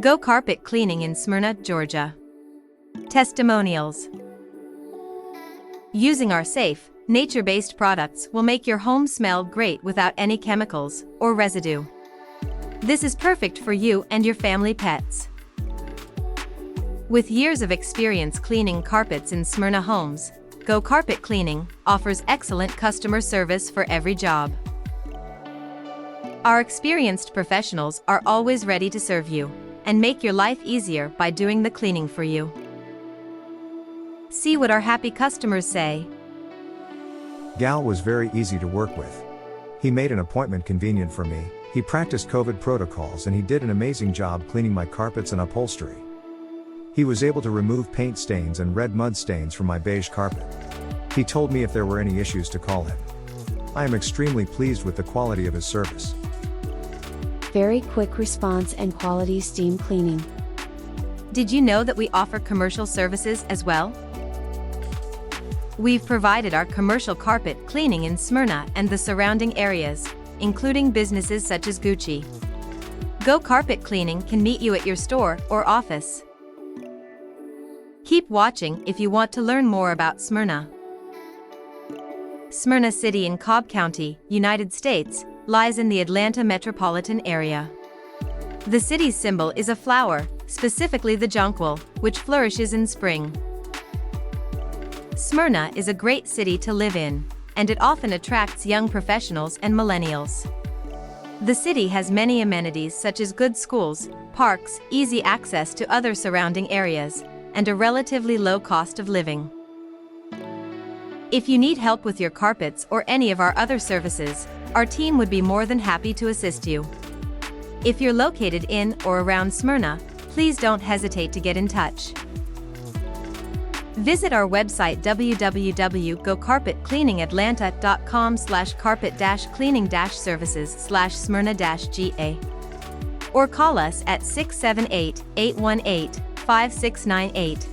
Go carpet cleaning in Smyrna, Georgia. Testimonials. Using our safe, nature-based products will make your home smell great without any chemicals or residue. This is perfect for you and your family pets. With years of experience cleaning carpets in Smyrna homes, Go Carpet Cleaning offers excellent customer service for every job. Our experienced professionals are always ready to serve you and make your life easier by doing the cleaning for you. See what our happy customers say. Gal was very easy to work with. He made an appointment convenient for me, he practiced COVID protocols, and he did an amazing job cleaning my carpets and upholstery. He was able to remove paint stains and red mud stains from my beige carpet. He told me if there were any issues to call him. I am extremely pleased with the quality of his service. Very quick response and quality steam cleaning. Did you know that we offer commercial services as well? We've provided our commercial carpet cleaning in Smyrna and the surrounding areas, including businesses such as Gucci. Go Carpet Cleaning can meet you at your store or office. Keep watching if you want to learn more about Smyrna. Smyrna City in Cobb County, United States, lies in the Atlanta metropolitan area. The city's symbol is a flower, specifically the jonquil, which flourishes in spring. Smyrna is a great city to live in, and it often attracts young professionals and millennials. The city has many amenities such as good schools, parks, easy access to other surrounding areas, and a relatively low cost of living. If you need help with your carpets or any of our other services, our team would be more than happy to assist you. If you're located in or around Smyrna, please don't hesitate to get in touch. Visit our website www.gocarpetcleaning.atlanta.com/carpet-cleaning-services/Smyrna-GA or call us at 678-818-5698.